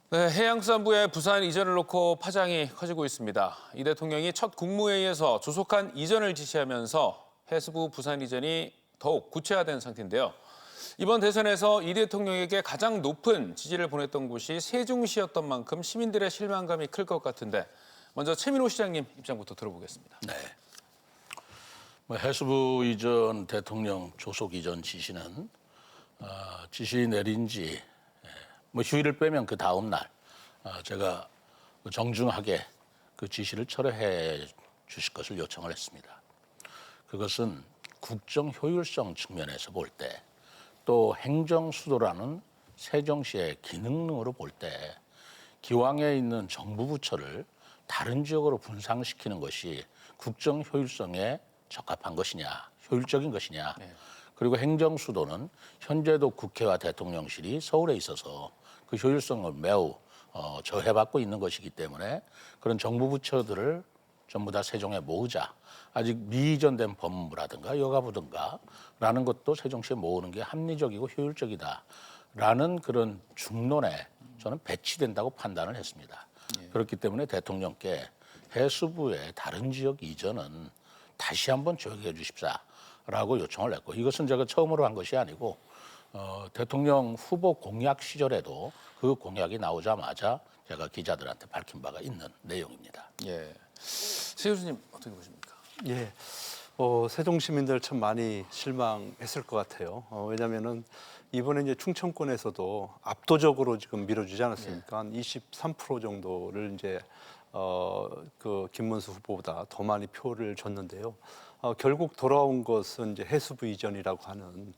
네, 해양수산부의 부산 이전을 놓고 파장이 커지고 있습니다. 이 대통령이 첫 국무회의에서 조속한 이전을 지시하면서 해수부 부산 이전이 더욱 구체화된 상태인데요. 이번 대선에서 이 대통령에게 가장 높은 지지를 보냈던 곳이 세종시였던 만큼 시민들의 실망감이 클 것 같은데 먼저 최민호 시장님 입장부터 들어보겠습니다. 네. 해수부 이전 대통령 조속 이전 지시는 지시 내린 지 휴일을 빼면 그 다음 날 제가 정중하게 그 지시를 철회해 주실 것을 요청을 했습니다. 그것은 국정 효율성 측면에서 볼 때 또 행정 수도라는 세종시의 기능으로 볼 때 기왕에 있는 정부 부처를 다른 지역으로 분산시키는 것이 국정 효율성에 적합한 것이냐, 효율적인 것이냐. 그리고 행정 수도는 현재도 국회와 대통령실이 서울에 있어서 그 효율성을 매우 저해받고 있는 것이기 때문에 그런 정부 부처들을 전부 다 세종에 모으자. 아직 미이전된 법무부라든가 여가부든가라는 것도 세종시에 모으는 게 합리적이고 효율적이다라는 그런 중론에 저는 배치된다고 판단을 했습니다. 그렇기 때문에 대통령께 해수부의 다른 지역 이전은 다시 한번 조약해 주십사라고 요청을 했고 이것은 제가 처음으로 한 것이 아니고 대통령 후보 공약 시절에도 그 공약이 나오자마자 제가 기자들한테 밝힌 바가 있는 내용입니다. 예, 세 교수님 어떻게 보십니까? 예, 세종 시민들 참 많이 실망했을 것 같아요. 왜냐하면은 이번에 이제 충청권에서도 압도적으로 지금 밀어주지 않았습니까? 한 23% 정도를 이제 그 김문수 후보보다 더 많이 표를 줬는데요. 결국 돌아온 것은 이제 해수부 이전이라고 하는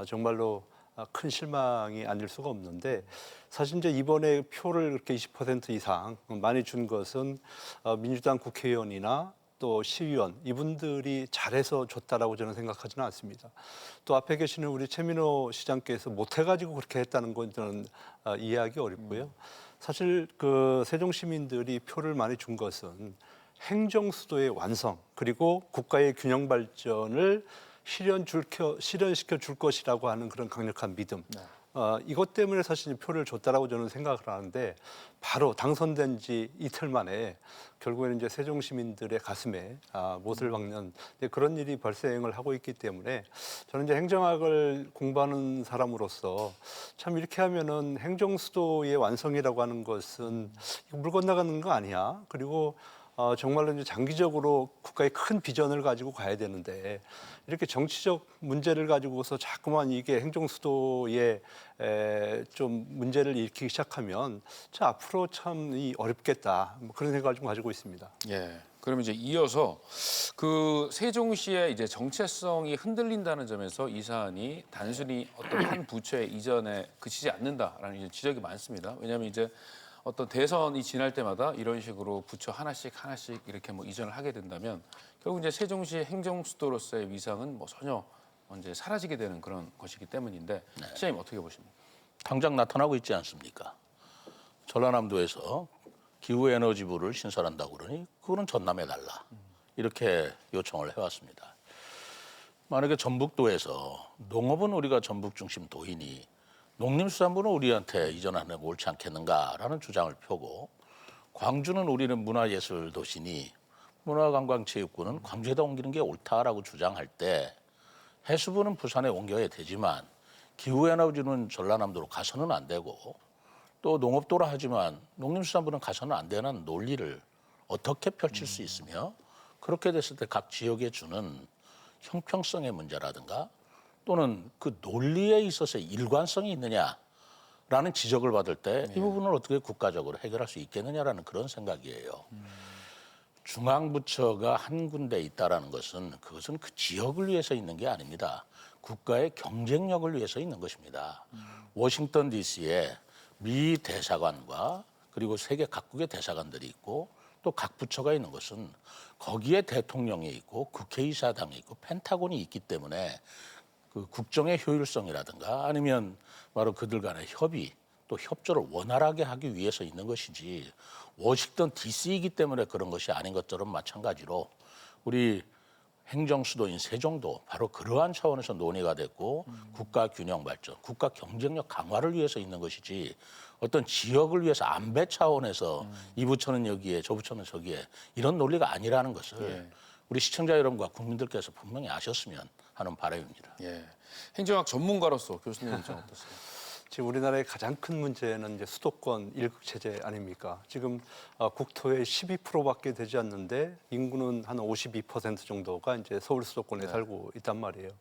정말로 큰 실망이 아닐 수가 없는데 사실 이제 이번에 표를 그렇게 20% 이상 많이 준 것은 민주당 국회의원이나 또 시의원 이분들이 잘해서 줬다라고 저는 생각하지는 않습니다. 또 앞에 계시는 우리 최민호 시장께서 못해가지고 그렇게 했다는 건 저는 이해하기 어렵고요. 사실 그 세종 시민들이 표를 많이 준 것은 행정 수도의 완성 그리고 국가의 균형 발전을 실현시켜 줄 것이라고 하는 그런 강력한 믿음. 이것 때문에 사실 표를 줬다라고 저는 생각을 하는데 바로 당선된 지 이틀 만에 결국에는 이제 세종 시민들의 가슴에 못을 박는 그런 일이 발생을 하고 있기 때문에 저는 이제 행정학을 공부하는 사람으로서 참 이렇게 하면은 행정 수도의 완성이라고 하는 것은 물 건너가는 거 아니야. 그리고 정말로 이제 장기적으로 국가의 큰 비전을 가지고 가야 되는데 이렇게 정치적 문제를 가지고서 자꾸만 이게 행정 수도에 좀 문제를 일으키기 시작하면 참 앞으로 참 어렵겠다 뭐 그런 생각을 좀 가지고 있습니다. 예. 그러면 이제 이어서 그 세종시의 이제 정체성이 흔들린다는 점에서 이 사안이 단순히 어떤 한 부처의 이전에 그치지 않는다라는 이제 지적이 많습니다. 왜냐하면 이제 어떤 대선이 지날 때마다 이런 식으로 부처 하나씩 이렇게 뭐 이전을 하게 된다면 결국 이제 세종시의 행정 수도로서의 위상은 뭐 전혀 이제 사라지게 되는 그런 것이기 때문인데 시장님 어떻게 보십니까? 당장 나타나고 있지 않습니까? 전라남도에서 기후에너지부를 신설한다고 그러니 그거는 전남해달라 이렇게 요청을 해왔습니다. 만약에 전북도에서 농업은 우리가 전북 중심 도이니 농림수산부는 우리한테 이전하는 게 옳지 않겠는가라는 주장을 펴고 광주는 우리는 문화예술 도시니 문화관광체육부는 광주에다 옮기는 게 옳다라고 주장할 때 해수부는 부산에 옮겨야 되지만 기후에너지는 전라남도로 가서는 안 되고 또 농업도라 하지만 농림수산부는 가서는 안 되는 논리를 어떻게 펼칠 수 있으며 그렇게 됐을 때 각 지역에 주는 형평성의 문제라든가 또는 그 논리에 있어서의 일관성이 있느냐라는 지적을 받을 때 이 부분을 어떻게 국가적으로 해결할 수 있겠느냐라는 그런 생각이에요. 중앙부처가 한 군데 있다라는 것은 그것은 그 지역을 위해서 있는 게 아닙니다. 국가의 경쟁력을 위해서 있는 것입니다. 워싱턴 DC에 미 대사관과 그리고 세계 각국의 대사관들이 있고 또 각 부처가 있는 것은 거기에 대통령이 있고 국회의사당이 있고 펜타곤이 있기 때문에 그 국정의 효율성이라든가 아니면 바로 그들 간의 협의 또 협조를 원활하게 하기 위해서 있는 것이지 워싱턴 DC이기 때문에 그런 것이 아닌 것처럼 마찬가지로 우리 행정 수도인 세종도 바로 그러한 차원에서 논의가 됐고 국가 균형 발전, 국가 경쟁력 강화를 위해서 있는 것이지 어떤 지역을 위해서 안배 차원에서 이 부처는 여기에 저 부처는 저기에 이런 논리가 아니라는 것을 예. 우리 시청자 여러분과 국민들께서 분명히 아셨으면 하는 바람입니다. 예. 행정학 전문가로서 교수님 입장 어떠세요? 지금 우리나라의 가장 큰 문제는 이제 수도권 일극 체제 아닙니까? 지금 국토의 12%밖에 되지 않는데 인구는 한 52% 정도가 이제 서울 수도권에 살고 있단 말이에요.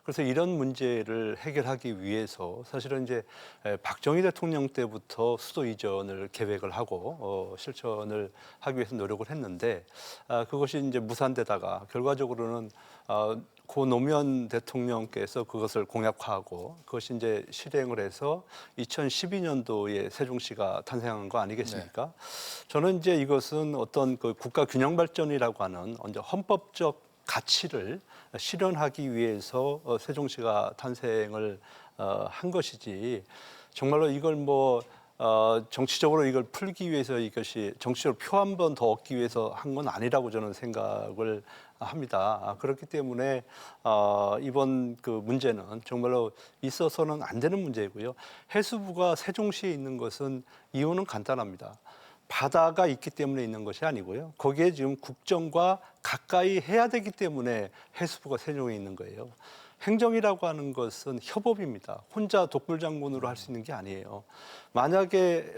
그래서 이런 문제를 해결하기 위해서 사실은 이제 박정희 대통령 때부터 수도 이전을 계획을 하고 실천을 하기 위해서 노력을 했는데 그것이 이제 무산되다가 결과적으로는 고 노무현 대통령께서 그것을 공약화하고 그것이 이제 실행을 해서 2012년도에 세종시가 탄생한 거 아니겠습니까? 저는 이제 이것은 어떤 그 국가 균형 발전이라고 하는 이제 헌법적 가치를 실현하기 위해서 세종시가 탄생을 한 것이지 정말로 이걸 뭐 정치적으로 이걸 풀기 위해서 이것이 정치적으로 표 한 번 더 얻기 위해서 한 건 아니라고 저는 생각을 합니다. 그렇기 때문에 이번 그 문제는 정말로 있어서는 안 되는 문제이고요. 해수부가 세종시에 있는 것은 이유는 간단합니다. 바다가 있기 때문에 있는 것이 아니고요. 거기에 지금 국정과 가까이 해야 되기 때문에 해수부가 세종에 있는 거예요. 행정이라고 하는 것은 협업입니다. 혼자 독불장군으로 할 수 있는 게 아니에요. 만약에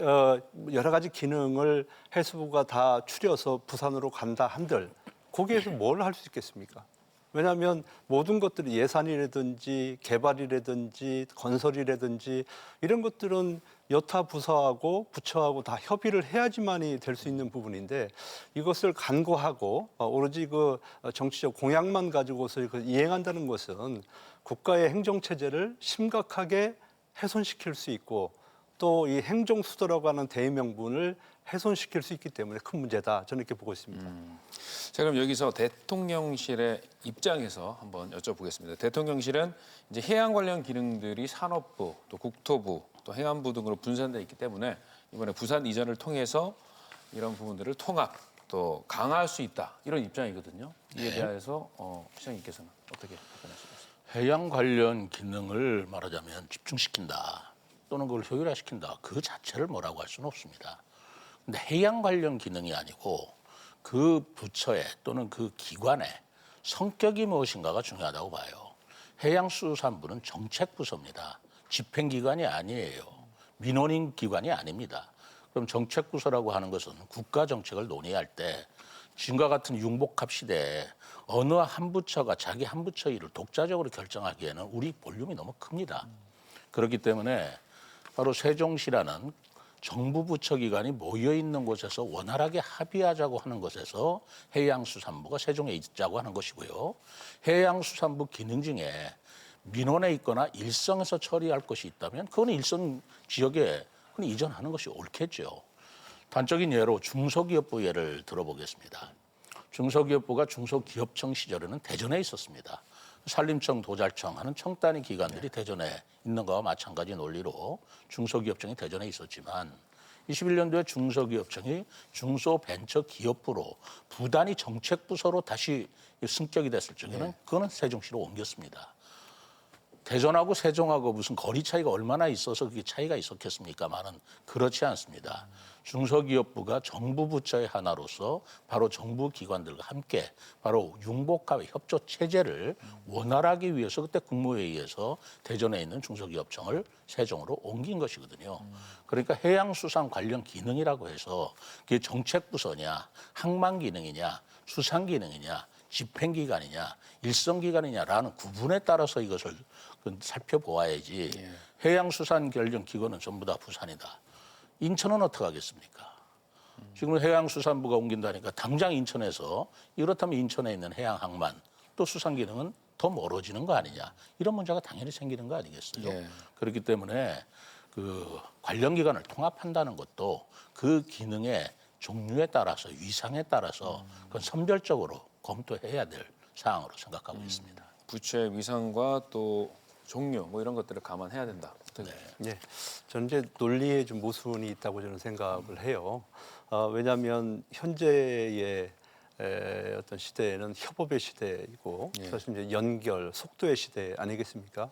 여러 가지 기능을 해수부가 다 추려서 부산으로 간다 한들 거기에서 뭘 할 수 있겠습니까? 왜냐하면 모든 것들이 예산이라든지 개발이라든지 건설이라든지 이런 것들은 여타 부서하고 부처하고 다 협의를 해야지만이 될 수 있는 부분인데 이것을 간과하고 오로지 그 정치적 공약만 가지고서 이행한다는 것은 국가의 행정 체제를 심각하게 훼손시킬 수 있고 또 이 행정 수도라고 하는 대의명분을 훼손시킬 수 있기 때문에 큰 문제다. 저는 이렇게 보고 있습니다. 자, 그럼 여기서 대통령실의 입장에서 한번 여쭤보겠습니다. 대통령실은 이제 해양 관련 기능들이 산업부, 또 국토부, 또 행안부 등으로 분산되어 있기 때문에 이번에 부산 이전을 통해서 이런 부분들을 통합 또 강화할 수 있다 이런 입장이거든요. 이에 대해서 시장님께서는 어떻게 답변하시겠습니까? 해양 관련 기능을 말하자면 집중시킨다 또는 그걸 효율화시킨다 그 자체를 뭐라고 할 수는 없습니다. 근데 해양 관련 기능이 아니고 그 부처의 또는 그 기관의 성격이 무엇인가가 중요하다고 봐요. 해양수산부는 정책부서입니다. 집행기관이 아니에요. 민원인 기관이 아닙니다. 그럼 정책부서라고 하는 것은 국가정책을 논의할 때 지금과 같은 융복합 시대에 어느 한 부처가 자기 한 부처 일을 독자적으로 결정하기에는 우리 볼륨이 너무 큽니다. 그렇기 때문에 바로 세종시라는 정부 부처 기관이 모여 있는 곳에서 원활하게 합의하자고 하는 것에서 해양수산부가 세종에 있자고 하는 것이고요. 해양수산부 기능 중에 민원에 있거나 일성에서 처리할 것이 있다면 그거는 일선 지역에 그건 이전하는 것이 옳겠죠. 단적인 예로 중소기업부 예를 들어보겠습니다. 중소기업부가 중소기업청 시절에는 대전에 있었습니다. 산림청, 도잘청 하는 청 단위 기관들이 대전에 있는 것과 마찬가지 논리로 중소기업청이 대전에 있었지만 21년도에 중소기업청이 중소벤처기업부로 부단위 정책부서로 다시 승격이 됐을 적에는 그거는 세종시로 옮겼습니다. 대전하고 세종하고 무슨 거리 차이가 얼마나 있어서 그게 차이가 있었겠습니까마는 그렇지 않습니다. 중소기업부가 정부 부처의 하나로서 바로 정부 기관들과 함께 바로 융복합의 협조 체제를 원활하기 위해서 그때 국무회의에서 대전에 있는 중소기업청을 세종으로 옮긴 것이거든요. 그러니까 해양수산 관련 기능이라고 해서 그게 정책부서냐, 항만기능이냐, 수산기능이냐, 집행기관이냐, 일성기관이냐라는 구분에 따라서 이것을 살펴보아야지 해양수산 관련 기관은 전부 다 부산이다. 인천은 어떻게 하겠습니까? 지금 해양수산부가 옮긴다니까 당장 인천에서 이렇다면 인천에 있는 해양항만 또 수산기능은 더 멀어지는 거 아니냐. 이런 문제가 당연히 생기는 거 아니겠어요? 예. 그렇기 때문에 그 관련 기관을 통합한다는 것도 그 기능의 종류에 따라서 위상에 따라서 그건 선별적으로 검토해야 될 사항으로 생각하고 있습니다. 부처의 위상과 또 종류 뭐 이런 것들을 감안해야 된다. 어떻게 예, 저는 이제 논리에 좀 모순이 있다고 저는 생각을 해요. 왜냐하면 현재의 어떤 시대에는 협업의 시대이고 예. 사실 이제 연결, 속도의 시대 아니겠습니까?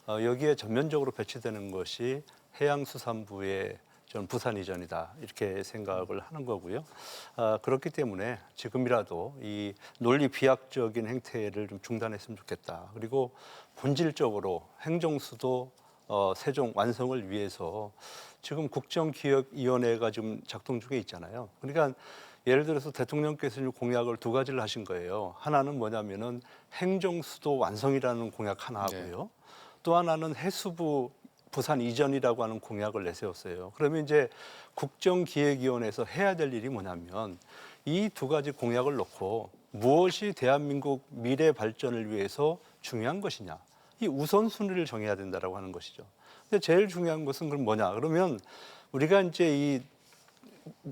여기에 전면적으로 배치되는 것이 해양수산부의 저는 부산 이전이다 이렇게 생각을 하는 거고요. 그렇기 때문에 지금이라도 이 논리 비약적인 행태를 좀 중단했으면 좋겠다. 그리고 본질적으로 행정수도 세종 완성을 위해서 지금 국정기획위원회가 지금 작동 중에 있잖아요. 그러니까 예를 들어서 대통령께서 공약을 두 가지를 하신 거예요. 하나는 뭐냐면은 행정수도 완성이라는 공약 하나 하고요. 또 하나는 해수부 부산 이전이라고 하는 공약을 내세웠어요. 그러면 이제 국정기획위원회에서 해야 될 일이 뭐냐면 이 두 가지 공약을 놓고 무엇이 대한민국 미래 발전을 위해서 중요한 것이냐. 이 우선순위를 정해야 된다라고 하는 것이죠. 근데 제일 중요한 것은 그럼 뭐냐? 그러면 우리가 이제 이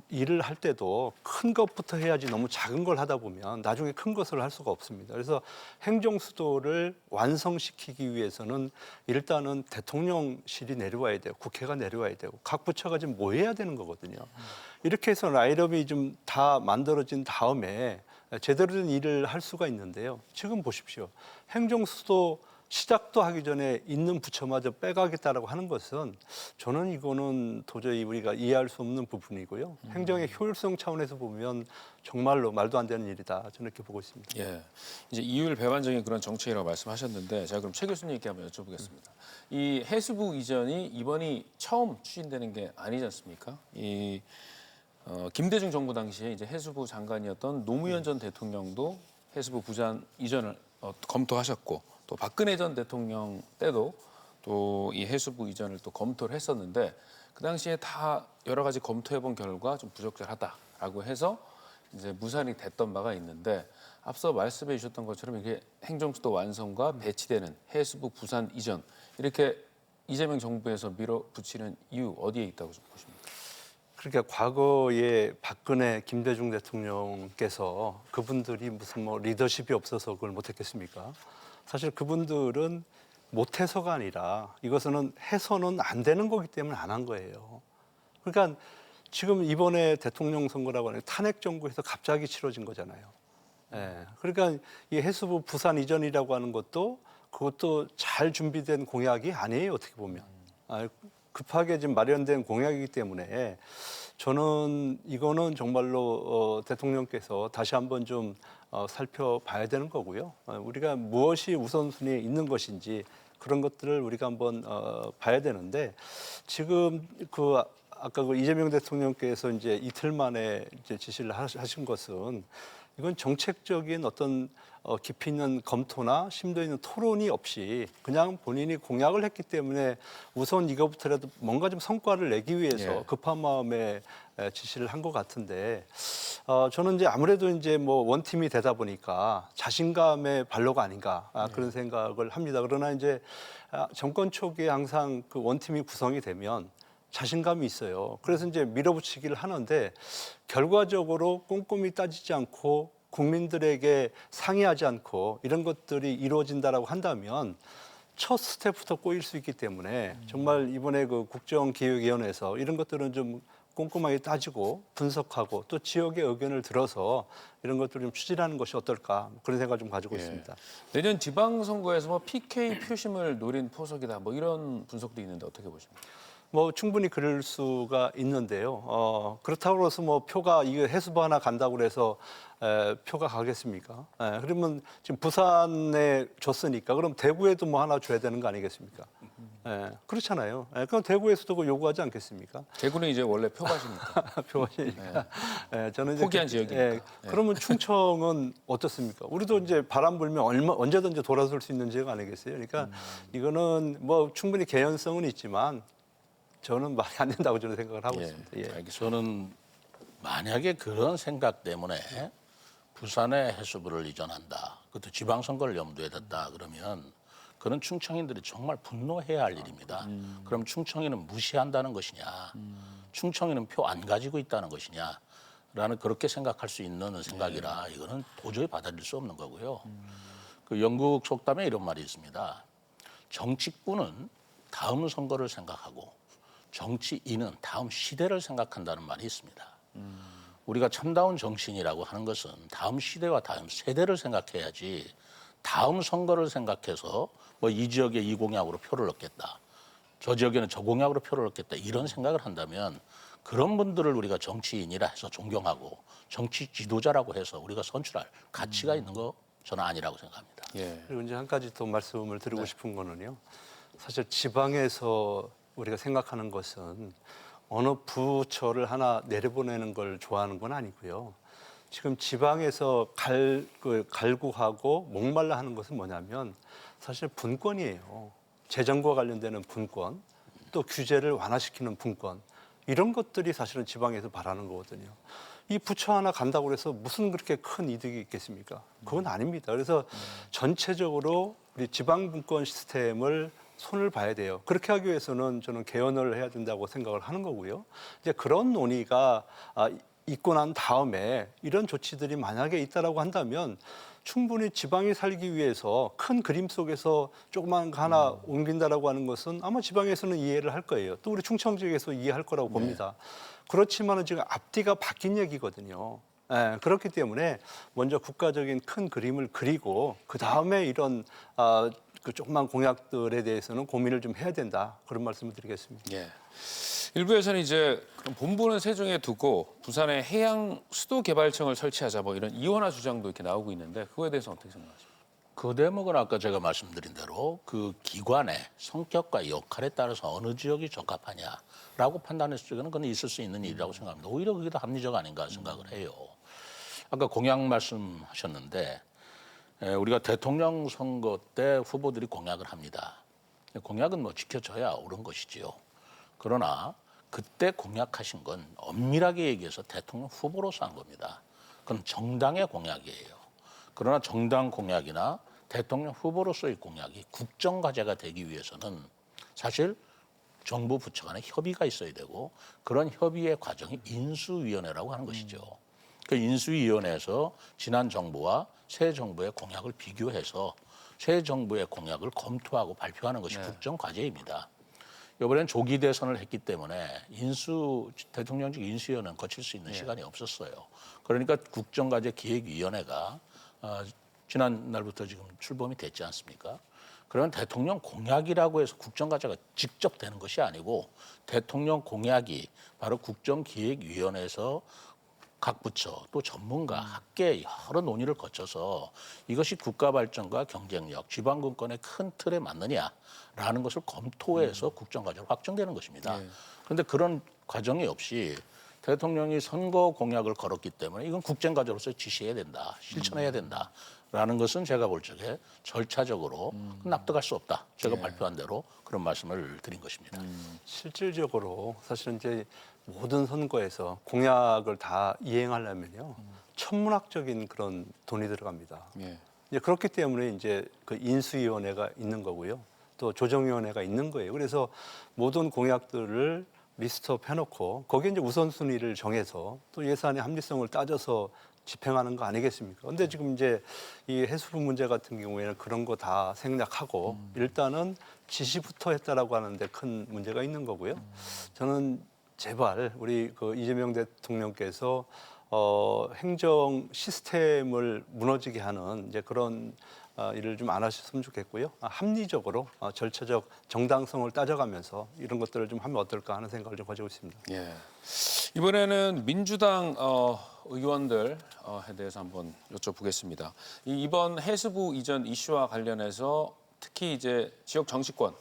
일을 할 때도 큰 것부터 해야지 너무 작은 걸 하다 보면 나중에 큰 것을 할 수가 없습니다. 그래서 행정 수도를 완성시키기 위해서는 일단은 대통령실이 내려와야 돼요. 국회가 내려와야 되고 각 부처가 지금 모여야 되는 거거든요. 이렇게 해서 라인업이 좀 다 만들어진 다음에 제대로 된 일을 할 수가 있는데요. 지금 보십시오. 행정 수도 시작도 하기 전에 있는 부처마저 빼가겠다라고 하는 것은 저는 이거는 도저히 우리가 이해할 수 없는 부분이고요. 행정의 효율성 차원에서 보면 정말로 말도 안 되는 일이다. 저는 이렇게 보고 있습니다. 예, 이제 이율 배반적인 그런 정책이라고 말씀하셨는데 제가 그럼 최 교수님께 한번 여쭤보겠습니다. 이 해수부 이전이 이번이 처음 추진되는 게 아니지 않습니까? 이 김대중 정부 당시에 이제 해수부 장관이었던 노무현 전 대통령도 해수부 부산 이전을 검토하셨고 또 박근혜 전 대통령 때도 또 이 해수부 이전을 또 검토를 했었는데 그 당시에 다 여러 가지 검토해본 결과 좀 부적절하다라고 해서 이제 무산이 됐던 바가 있는데 앞서 말씀해 주셨던 것처럼 이게 행정수도 완성과 배치되는 해수부 부산 이전 이렇게 이재명 정부에서 밀어붙이는 이유 어디에 있다고 보십니까? 그러니까 과거에 박근혜, 김대중 대통령께서 그분들이 무슨 뭐 리더십이 없어서 그걸 못했겠습니까? 사실 그분들은 못해서가 아니라 이것은 해서는 안 되는 거기 때문에 안 한 거예요. 그러니까 지금 이번에 대통령 선거라고 하는 탄핵 정부에서 갑자기 치러진 거잖아요. 예. 그러니까 이 해수부 부산 이전이라고 하는 것도 그것도 잘 준비된 공약이 아니에요. 어떻게 보면. 급하게 지금 마련된 공약이기 때문에 저는 이거는 정말로 대통령께서 다시 한번 좀 살펴봐야 되는 거고요. 우리가 무엇이 우선순위에 있는 것인지 그런 것들을 우리가 한번 봐야 되는데 지금 아까 그 이재명 대통령께서 이제 이틀 만에 이제 지시를 하신 것은 이건 정책적인 어떤 깊이 있는 검토나 심도 있는 토론이 없이 그냥 본인이 공약을 했기 때문에 우선 이거부터라도 뭔가 좀 성과를 내기 위해서 급한 마음에 지시를 한 것 같은데 저는 이제 아무래도 이제 뭐 원팀이 되다 보니까 자신감의 발로가 아닌가 그런 생각을 합니다. 그러나 이제 정권 초기에 항상 그 원팀이 구성이 되면 자신감이 있어요. 그래서 이제 밀어붙이기를 하는데 결과적으로 꼼꼼히 따지지 않고 국민들에게 상의하지 않고 이런 것들이 이루어진다라고 한다면 첫 스텝부터 꼬일 수 있기 때문에 정말 이번에 그 국정기획위원회에서 이런 것들은 좀 꼼꼼하게 따지고 분석하고 또 지역의 의견을 들어서 이런 것들을 좀 추진하는 것이 어떨까 그런 생각을 좀 가지고 있습니다. 내년 지방선거에서 뭐 PK 표심을 노린 포석이다 뭐 이런 분석도 있는데 어떻게 보십니까? 뭐 충분히 그럴 수가 있는데요. 그렇다고 해서 뭐 표가 이거 해수부 하나 간다고 그래서 표가 가겠습니까? 그러면 지금 부산에 줬으니까 그럼 대구에도 뭐 하나 줘야 되는 거 아니겠습니까? 그렇잖아요. 그럼 대구에서도 그거 요구하지 않겠습니까? 대구는 이제 원래 표밭이니까. 표밭이니까. 저는 이제 포기한 지역이니까. 그러면 충청은 어떻습니까? 우리도 이제 바람 불면 언제든지 돌아설 수 있는 지역 아니겠어요? 그러니까 이거는 뭐 충분히 개연성은 있지만 저는 말이 안 된다고 저는 생각을 하고 있습니다. 알겠습니다. 저는 만약에 그런 생각 때문에 부산에 해수부를 이전한다. 그것도 지방선거를 염두에 뒀다 그러면 그런 충청인들이 정말 분노해야 할 일입니다. 그럼 충청인은 무시한다는 것이냐. 충청인은 표 안 가지고 있다는 것이냐. 라는 그렇게 생각할 수 있는 생각이라 이거는 도저히 받아들일 수 없는 거고요. 그 영국 속담에 이런 말이 있습니다. 정치꾼은 다음 선거를 생각하고 정치인은 다음 시대를 생각한다는 말이 있습니다. 우리가 참다운 정치인이라고 하는 것은 다음 시대와 다음 세대를 생각해야지 다음 선거를 생각해서 뭐 이 지역에 이 공약으로 표를 얻겠다. 저 지역에는 저 공약으로 표를 얻겠다. 이런 생각을 한다면 그런 분들을 우리가 정치인이라 해서 존경하고 정치 지도자라고 해서 우리가 선출할 가치가 있는 거 저는 아니라고 생각합니다. 예. 그리고 이제 한 가지 더 말씀을 드리고 싶은 거는요. 사실 지방에서 우리가 생각하는 것은 어느 부처를 하나 내려보내는 걸 좋아하는 건 아니고요. 지금 지방에서 갈구하고 목말라 하는 것은 뭐냐면 사실 분권이에요. 재정과 관련되는 분권, 또 규제를 완화시키는 분권, 이런 것들이 사실은 지방에서 바라는 거거든요. 이 부처 하나 간다고 해서 무슨 그렇게 큰 이득이 있겠습니까? 그건 아닙니다. 그래서 전체적으로 우리 지방 분권 시스템을 손을 봐야 돼요. 그렇게 하기 위해서는 저는 개헌을 해야 된다고 생각을 하는 거고요. 이제 그런 논의가 있고 난 다음에 이런 조치들이 만약에 있다라고 한다면 충분히 지방이 살기 위해서 큰 그림 속에서 조그만 거 하나 옮긴다라고 하는 것은 아마 지방에서는 이해를 할 거예요. 또 우리 충청 지역에서 이해할 거라고 봅니다. 그렇지만은 지금 앞뒤가 바뀐 얘기거든요. 예, 그렇기 때문에 먼저 국가적인 큰 그림을 그리고 그 다음에 이런 그 조그만 공약들에 대해서는 고민을 좀 해야 된다. 그런 말씀을 드리겠습니다. 예. 일부에서는 이제 그럼 본부는 세종에 두고 부산에 해양 수도 개발청을 설치하자 뭐 이런 이원화 주장도 이렇게 나오고 있는데 그거에 대해서 어떻게 생각하십니까? 그 대목은 아까 제가 말씀드린 대로 그 기관의 성격과 역할에 따라서 어느 지역이 적합하냐라고 판단했을 적에는 그건 있을 수 있는 일이라고 생각합니다. 오히려 그게 더 합리적 아닌가 생각을 해요. 아까 공약 말씀하셨는데 우리가 대통령 선거 때 후보들이 공약을 합니다. 공약은 뭐 지켜져야 옳은 것이지요. 그러나 그때 공약하신 건 엄밀하게 얘기해서 대통령 후보로서 한 겁니다. 그건 정당의 공약이에요. 그러나 정당 공약이나 대통령 후보로서의 공약이 국정과제가 되기 위해서는 사실 정부 부처 간에 협의가 있어야 되고 그런 협의의 과정이 인수위원회라고 하는 것이죠. 그 인수위원회에서 지난 정부와 새 정부의 공약을 비교해서 새 정부의 공약을 검토하고 발표하는 것이 국정과제입니다. 이번엔 조기 대선을 했기 때문에 대통령직 인수위원회는 거칠 수 있는 시간이 없었어요. 그러니까 국정과제 기획위원회가 지난 날부터 지금 출범이 됐지 않습니까? 그런 대통령 공약이라고 해서 국정과제가 직접 되는 것이 아니고 대통령 공약이 바로 국정기획위원회에서 각 부처 또 전문가 학계 여러 논의를 거쳐서 이것이 국가 발전과 경쟁력, 지방분권의 큰 틀에 맞느냐라는 것을 검토해서 국정과제로 확정되는 것입니다. 그런데 그런 과정이 없이 대통령이 선거 공약을 걸었기 때문에 이건 국정과제로서 지시해야 된다, 실천해야 된다라는 것은 제가 볼 적에 절차적으로 납득할 수 없다. 제가 발표한 대로 그런 말씀을 드린 것입니다. 실질적으로 사실은 이제 모든 선거에서 공약을 다 이행하려면요 천문학적인 그런 돈이 들어갑니다. 예. 이제 그렇기 때문에 이제 그 인수위원회가 있는 거고요, 또 조정위원회가 있는 거예요. 그래서 모든 공약들을 리스트업 해놓고 거기에 이제 우선순위를 정해서 또 예산의 합리성을 따져서 집행하는 거 아니겠습니까? 근데 지금 이제 이 해수부 문제 같은 경우에는 그런 거 다 생략하고 일단은 지시부터 했다라고 하는데 큰 문제가 있는 거고요. 저는 제발 우리 그 이재명 대통령께서 행정 시스템을 무너지게 하는 이제 그런 일을 좀 안 하셨으면 좋겠고요. 합리적으로 절차적 정당성을 따져가면서 이런 것들을 좀 하면 어떨까 하는 생각을 좀 가지고 있습니다. 예. 이번에는 민주당 의원들에 대해서 한번 여쭤보겠습니다. 이번 해수부 이전 이슈와 관련해서 특히 이제 지역 정치권,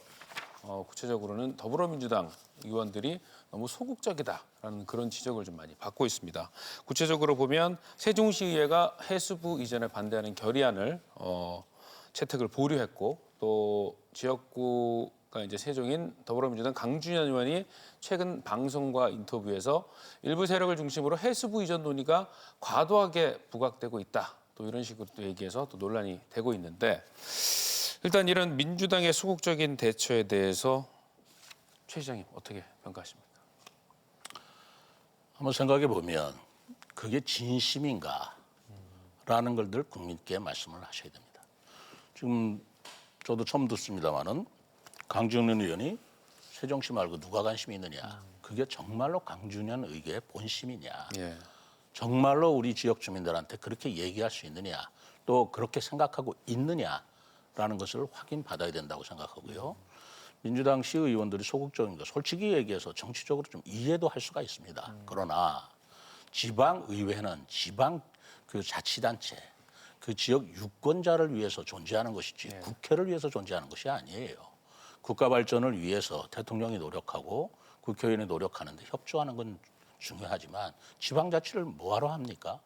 구체적으로는 더불어민주당 의원들이 너무 소극적이다라는 그런 지적을 좀 많이 받고 있습니다. 구체적으로 보면 세종시의회가 해수부 이전에 반대하는 결의안을 채택을 보류했고 또 지역구가 이제 세종인 더불어민주당 강준현 의원이 최근 방송과 인터뷰에서 일부 세력을 중심으로 해수부 이전 논의가 과도하게 부각되고 있다. 또 이런 식으로 또 얘기해서 또 논란이 되고 있는데 일단 이런 민주당의 소극적인 대처에 대해서 최 시장님 어떻게 평가하십니까? 한번 생각해 보면 그게 진심인가라는 걸 늘 국민께 말씀을 하셔야 됩니다. 지금 저도 처음 듣습니다마는 강준현 의원이 세종시 말고 누가 관심이 있느냐. 그게 정말로 강준현 의계의 본심이냐. 예. 정말로 우리 지역 주민들한테 그렇게 얘기할 수 있느냐, 또 그렇게 생각하고 있느냐라는 것을 확인받아야 된다고 생각하고요. 민주당 시의원들이 소극적인 거 솔직히 얘기해서 정치적으로 좀 이해도 할 수가 있습니다. 그러나 지방의회는 지방 그 자치단체, 그 지역 유권자를 위해서 존재하는 것이지 국회를 위해서 존재하는 것이 아니에요. 국가 발전을 위해서 대통령이 노력하고 국회의원이 노력하는데 협조하는 건 중요하지만 지방자치를 뭐하러 합니까?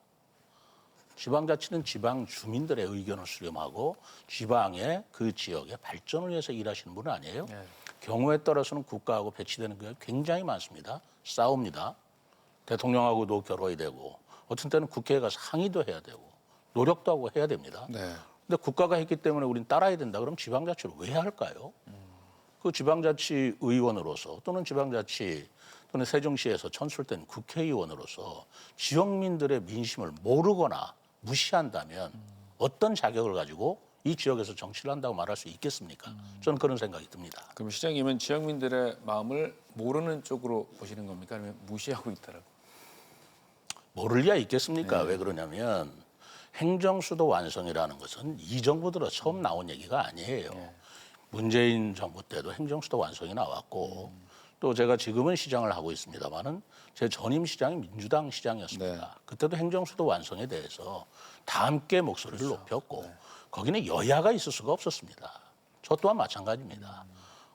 지방자치는 지방 주민들의 의견을 수렴하고 지방의 그 지역의 발전을 위해서 일하시는 분은 아니에요. 경우에 따라서는 국가하고 배치되는 경우가 굉장히 많습니다. 싸웁니다. 대통령하고도 겨뤄야 되고 어떤 때는 국회에 가서 항의도 해야 되고 노력도 하고 해야 됩니다. 네. 근데 국가가 했기 때문에 우린 따라야 된다. 그럼 지방자치를 왜 할까요? 그 지방자치 의원으로서 또는 지방자치 또는 세종시에서 천출된 국회의원으로서 지역민들의 민심을 모르거나 무시한다면 어떤 자격을 가지고 이 지역에서 정치를 한다고 말할 수 있겠습니까? 저는 그런 생각이 듭니다. 그럼 시장님은 지역민들의 마음을 모르는 쪽으로 보시는 겁니까? 아니면 무시하고 있다라고? 모를 리가 있겠습니까? 왜 그러냐면 행정수도 완성이라는 것은 이 정부 들어 처음 나온 얘기가 아니에요. 문재인 정부 때도 행정수도 완성이 나왔고 또 제가 지금은 시장을 하고 있습니다만은 제 전임 시장이 민주당 시장이었습니다. 그때도 행정수도 완성에 대해서 다 함께 목소리를 높였고 거기는 여야가 있을 수가 없었습니다. 저 또한 마찬가지입니다.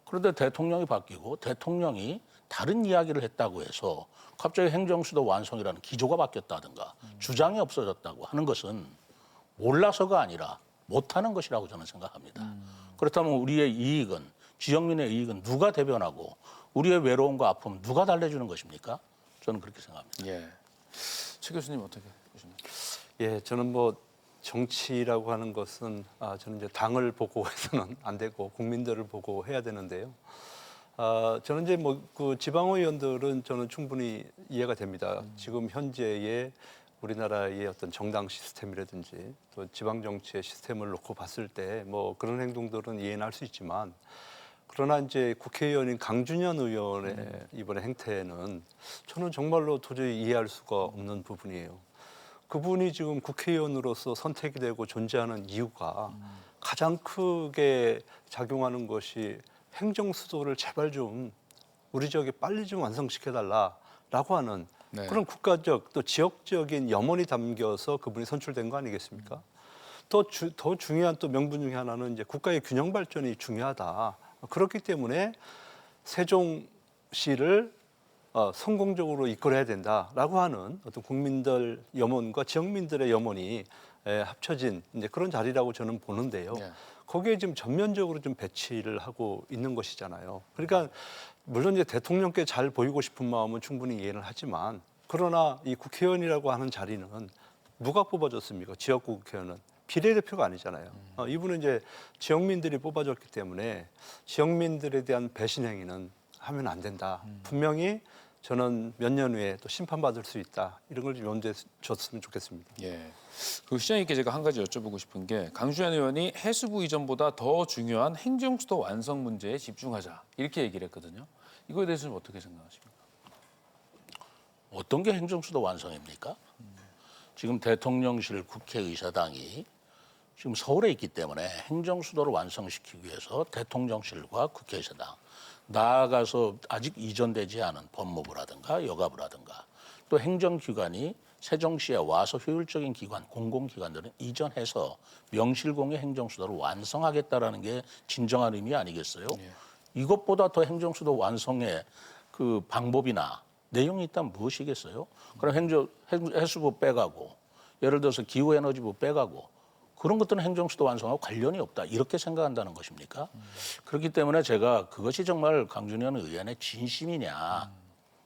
그런데 대통령이 바뀌고 대통령이 다른 이야기를 했다고 해서 갑자기 행정수도 완성이라는 기조가 바뀌었다든가 주장이 없어졌다고 하는 것은 몰라서가 아니라 못하는 것이라고 저는 생각합니다. 그렇다면 우리의 이익은 지역민의 이익은 누가 대변하고 우리의 외로움과 아픔 누가 달래주는 것입니까? 저는 그렇게 생각합니다. 예. 최 교수님 어떻게 보십니까? 예, 저는 뭐 정치라고 하는 것은 저는 이제 당을 보고 해서는 안 되고 국민들을 보고 해야 되는데요. 저는 이제 뭐 그 지방의원들은 저는 충분히 이해가 됩니다. 지금 현재의 우리나라의 어떤 정당 시스템이라든지 또 지방 정치의 시스템을 놓고 봤을 때 뭐 그런 행동들은 이해는 할 수 있지만 그러나 이제 국회의원인 강준현 의원의 이번에 행태는 저는 정말로 도저히 이해할 수가 없는 부분이에요. 그분이 지금 국회의원으로서 선택이 되고 존재하는 이유가 가장 크게 작용하는 것이 행정수도를 제발 좀 우리 지역에 빨리 좀 완성시켜달라라고 하는 네. 그런 국가적 또 지역적인 염원이 담겨서 그분이 선출된 거 아니겠습니까? 더 중요한 또 명분 중에 하나는 이제 국가의 균형 발전이 중요하다. 그렇기 때문에 세종시를 성공적으로 이끌어야 된다라고 하는 어떤 국민들 염원과 지역민들의 염원이 합쳐진 이제 그런 자리라고 저는 보는데요. 네. 거기에 지금 전면적으로 좀 배치를 하고 있는 것이잖아요. 그러니까 물론 이제 대통령께 잘 보이고 싶은 마음은 충분히 이해를 하지만 그러나 이 국회의원이라고 하는 자리는 누가 뽑아줬습니까? 지역구 국회의원은 비례대표가 아니잖아요. 이분은 이제 지역민들이 뽑아줬기 때문에 지역민들에 대한 배신 행위는 하면 안 된다. 분명히 저는 몇 년 후에 또 심판받을 수 있다. 이런 걸 좀 염두에 줬으면 좋겠습니다. 예. 그 시장님께 제가 한 가지 여쭤보고 싶은 게 강준현 의원이 해수부 이전보다 더 중요한 행정수도 완성 문제에 집중하자 이렇게 얘기를 했거든요. 이거에 대해서는 어떻게 생각하십니까? 어떤 게 행정수도 완성입니까? 지금 대통령실 국회의사당이 지금 서울에 있기 때문에 행정수도를 완성시키기 위해서 대통령실과 국회의사당 나아가서 아직 이전되지 않은 법무부라든가 여가부라든가 또 행정기관이 세종시에 와서 효율적인 기관, 공공기관들은 이전해서 명실공히 행정수도를 완성하겠다라는 게 진정한 의미 아니겠어요? 이것보다 더 행정수도 완성의 그 방법이나 내용이 있다면 무엇이겠어요? 그럼 해수부 빼가고 예를 들어서 기후에너지부 빼가고 그런 것들은 행정수도 완성하고 관련이 없다. 이렇게 생각한다는 것입니까? 그렇기 때문에 제가 그것이 정말 강준현 의원의 진심이냐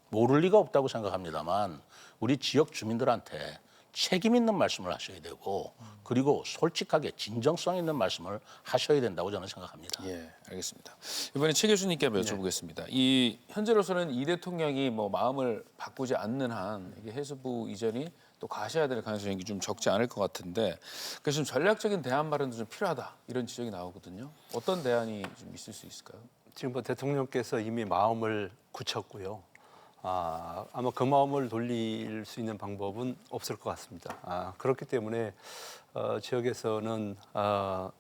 모를 리가 없다고 생각합니다만 우리 지역 주민들한테 책임 있는 말씀을 하셔야 되고 그리고 솔직하게 진정성 있는 말씀을 하셔야 된다고 저는 생각합니다. 예, 알겠습니다. 이번에 최 교수님께 한번 여쭤보겠습니다. 이 현재로서는 이 대통령이 뭐 마음을 바꾸지 않는 한 이게 해수부 이전이 또 가셔야 될 가능성이 좀 적지 않을 것 같은데 그래서 좀 전략적인 대안 마련도 좀 필요하다 이런 지적이 나오거든요. 어떤 대안이 좀 있을 수 있을까요? 지금 뭐 대통령께서 이미 마음을 굳혔고요. 아마 그 마음을 돌릴 수 있는 방법은 없을 것 같습니다. 그렇기 때문에 지역에서는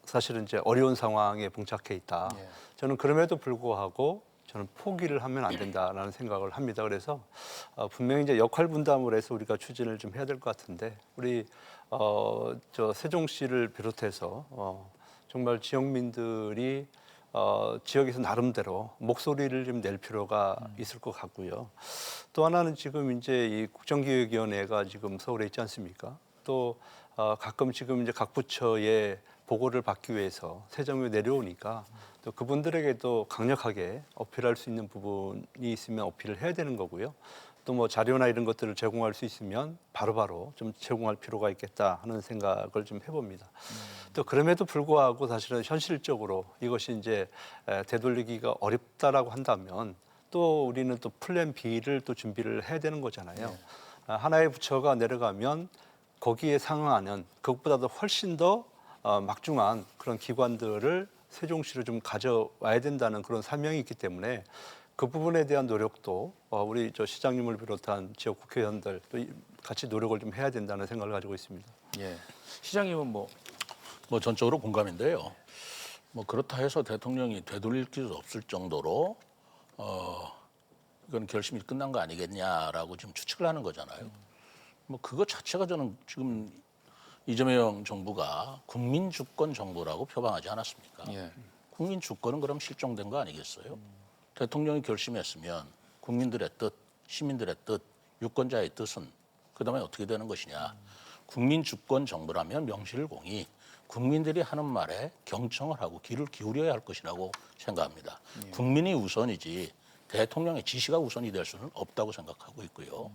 사실은 이제 어려운 상황에 봉착해 있다. 예. 저는 그럼에도 불구하고 저는 포기를 하면 안 된다라는 생각을 합니다. 그래서 분명히 이제 역할 분담을 해서 우리가 추진을 좀 해야 될 것 같은데 우리 저 세종시를 비롯해서 정말 지역민들이 지역에서 나름대로 목소리를 좀 낼 필요가 있을 것 같고요. 또 하나는 지금 이제 이 국정기획위원회가 지금 서울에 있지 않습니까? 또 가끔 지금 이제 각 부처의 보고를 받기 위해서 세정에 내려오니까 또 그분들에게도 강력하게 어필할 수 있는 부분이 있으면 어필을 해야 되는 거고요. 또 뭐 자료나 이런 것들을 제공할 수 있으면 바로바로 좀 제공할 필요가 있겠다 하는 생각을 좀 해봅니다. 또 그럼에도 불구하고 사실은 현실적으로 이것이 이제 되돌리기가 어렵다라고 한다면 또 우리는 또 플랜 B를 또 준비를 해야 되는 거잖아요. 하나의 부처가 내려가면 거기에 상응하는 그것보다도 훨씬 더 막중한 그런 기관들을 세종시로 좀 가져와야 된다는 그런 사명이 있기 때문에 그 부분에 대한 노력도 우리 저 시장님을 비롯한 지역 국회의원들 또 같이 노력을 좀 해야 된다는 생각을 가지고 있습니다. 예. 시장님은 뭐 전적으로 공감인데요. 뭐 그렇다 해서 대통령이 되돌릴 수 없을 정도로 이건 결심이 끝난 거 아니겠냐라고 지금 추측을 하는 거잖아요. 뭐 그거 자체가 저는 지금 이재명 정부가 국민 주권 정부라고 표방하지 않았습니까? 예. 국민 주권은 그럼 실종된 거 아니겠어요? 대통령이 결심했으면 국민들의 뜻, 시민들의 뜻, 유권자의 뜻은 그다음에 어떻게 되는 것이냐. 국민 주권 정부라면 명실공히 국민들이 하는 말에 경청을 하고 귀를 기울여야 할 것이라고 생각합니다. 국민이 우선이지 대통령의 지시가 우선이 될 수는 없다고 생각하고 있고요.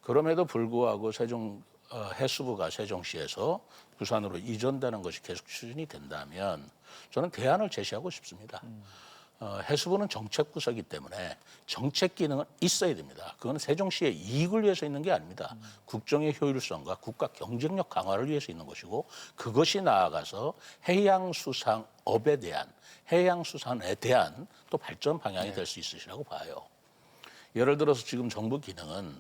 그럼에도 불구하고 해수부가 세종시에서 부산으로 이전되는 것이 계속 추진이 된다면 저는 대안을 제시하고 싶습니다. 해수부는 정책 부서이기 때문에 정책 기능은 있어야 됩니다. 그건 세종시의 이익을 위해서 있는 게 아닙니다. 국정의 효율성과 국가 경쟁력 강화를 위해서 있는 것이고 그것이 나아가서 해양수산업에 대한 해양수산에 대한 또 발전 방향이 될 수 있으시라고 봐요. 예를 들어서 지금 정부 기능은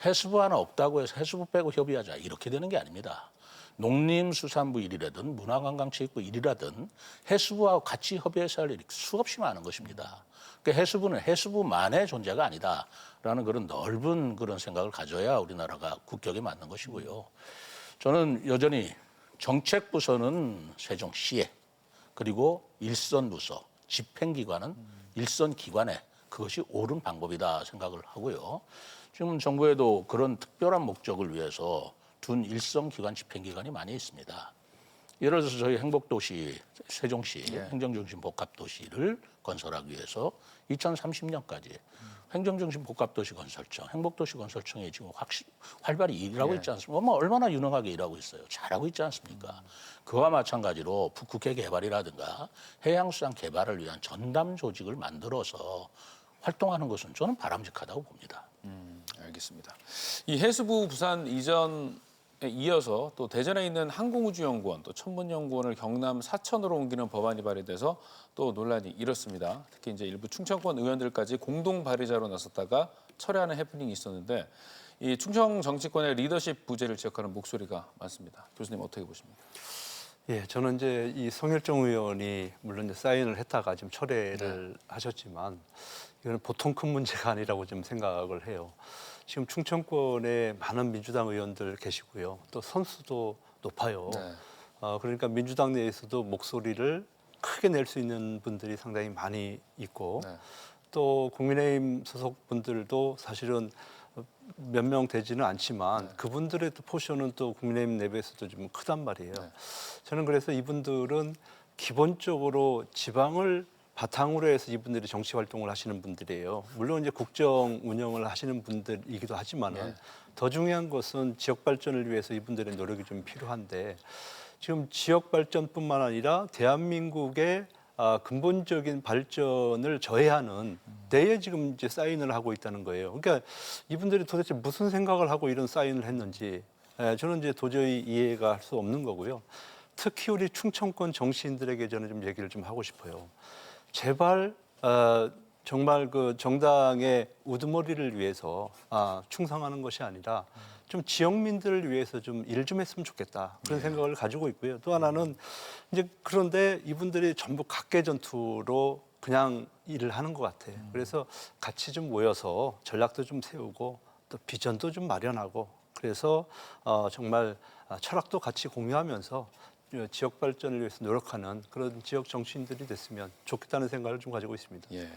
해수부 하나 없다고 해서 해수부 빼고 협의하자 이렇게 되는 게 아닙니다. 농림수산부 일이라든 문화관광체육부 일이라든 해수부와 같이 협의해서 할 일이 수없이 많은 것입니다. 그러니까 해수부는 해수부만의 존재가 아니다라는 그런 넓은 그런 생각을 가져야 우리나라가 국격에 맞는 것이고요. 저는 여전히 정책부서는 세종시에 그리고 일선부서, 집행기관은 일선기관에 그것이 옳은 방법이다 생각을 하고요. 지금 정부에도 그런 특별한 목적을 위해서 둔 일선기관, 집행기관이 많이 있습니다. 예를 들어서 저희 행복도시 세종시 행정중심 복합도시를 건설하기 위해서 2030년까지 행정중심 복합도시 건설청, 행복도시 건설청이 지금 활발히 일하고 있지 않습니까? 얼마나 유능하게 일하고 있어요. 잘하고 있지 않습니까? 그와 마찬가지로 북극해 개발이라든가 해양수산 개발을 위한 전담 조직을 만들어서 활동하는 것은 저는 바람직하다고 봅니다. 알겠습니다. 이 해수부 부산 이전에 이어서 또 대전에 있는 항공우주연구원 또 천문연구원을 경남 사천으로 옮기는 법안이 발의돼서 또 논란이 일었습니다. 특히 이제 일부 충청권 의원들까지 공동 발의자로 나섰다가 철회하는 해프닝이 있었는데 이 충청 정치권의 리더십 부재를 지적하는 목소리가 많습니다. 교수님 어떻게 보십니까? 예, 저는 이제 이 성일종 의원이 물론 이제 사인을 했다가 지금 철회를 하셨지만 이거는 보통 큰 문제가 아니라고 좀 생각을 해요. 지금 충청권에 많은 민주당 의원들 계시고요. 또 선수도 높아요. 네. 그러니까 민주당 내에서도 목소리를 크게 낼 수 있는 분들이 상당히 많이 있고 네. 또 국민의힘 소속 분들도 사실은 몇 명 되지는 않지만 그분들의 또 포션은 또 국민의힘 내부에서도 좀 크단 말이에요. 저는 그래서 이분들은 기본적으로 지방을 바탕으로 해서 이분들이 정치 활동을 하시는 분들이에요. 물론 이제 국정 운영을 하시는 분들이기도 하지만은 더 중요한 것은 지역 발전을 위해서 이분들의 노력이 좀 필요한데 지금 지역 발전뿐만 아니라 대한민국의 근본적인 발전을 저해하는 데에 지금 이제 사인을 하고 있다는 거예요. 그러니까 이분들이 도대체 무슨 생각을 하고 이런 사인을 했는지 저는 이제 도저히 이해가 할 수 없는 거고요. 특히 우리 충청권 정치인들에게 저는 좀 얘기를 좀 하고 싶어요. 제발 정말 그 정당의 우두머리를 위해서 충성하는 것이 아니라 좀 지역민들을 위해서 좀 일 좀 했으면 좋겠다 그런 생각을 가지고 있고요. 또 하나는 이제 그런데 이분들이 전부 각계 전투로 그냥 일을 하는 것 같아요. 그래서 같이 좀 모여서 전략도 좀 세우고 또 비전도 좀 마련하고 그래서 정말 철학도 같이 공유하면서 지역 발전을 위해서 노력하는 그런 지역 정치인들이 됐으면 좋겠다는 생각을 좀 가지고 있습니다. 예.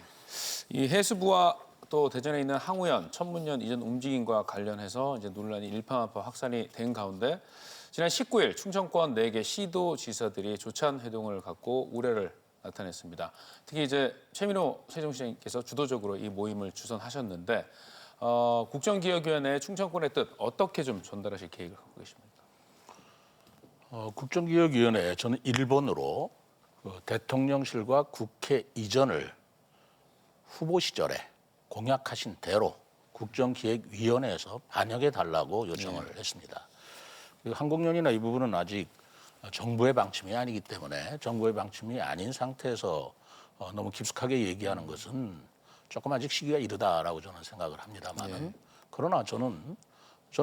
이 해수부와 또 대전에 있는 항우연, 천문연 이전 움직임과 관련해서 이제 논란이 일파만파 확산이 된 가운데 지난 19일 충청권 4개 시도지사들이 조찬 회동을 갖고 우려를 나타냈습니다. 특히 이제 최민호 세종시장님께서 주도적으로 이 모임을 주선하셨는데 국정기획위원회 충청권의 뜻 어떻게 좀 전달하실 계획을 갖고 계십니까? 국정기획위원회 저는 일본으로 대통령실과 국회 이전을 후보 시절에 공약하신 대로 국정기획위원회에서 반영해 달라고 요청을 했습니다. 한국연이나 이 부분은 아직 정부의 방침이 아니기 때문에 정부의 방침이 아닌 상태에서 너무 깊숙하게 얘기하는 것은 조금 아직 시기가 이르다라고 저는 생각을 합니다만은 그러나 저는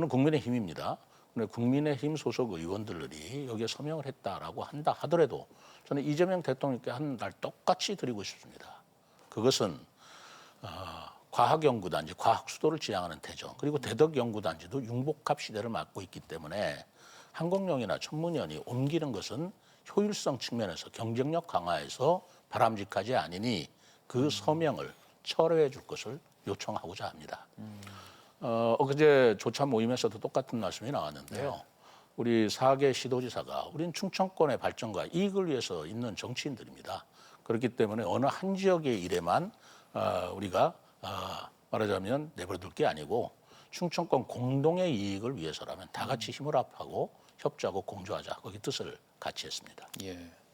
국민의힘입니다. 근데 국민의힘 소속 의원들이 여기에 서명을 했다라고 한다 하더라도 저는 이재명 대통령께 한 날 똑같이 드리고 싶습니다. 그것은 과학연구단지, 과학수도를 지향하는 태정, 그리고 대덕연구단지도 융복합 시대를 맞고 있기 때문에 항공연이나 천문연이 옮기는 것은 효율성 측면에서 경쟁력 강화에서 바람직하지 않으니 그 서명을 철회해 줄 것을 요청하고자 합니다. 엊그제 조찬 모임에서도 똑같은 말씀이 나왔는데요. 우리 4개 시도지사가 우리는 충청권의 발전과 이익을 위해서 있는 정치인들입니다. 그렇기 때문에 어느 한 지역의 일에만 우리가 말하자면 내버려둘 게 아니고 충청권 공동의 이익을 위해서라면 다 같이 힘을 합하고 협조하고 공조하자 거기 뜻을 같이 했습니다. 예.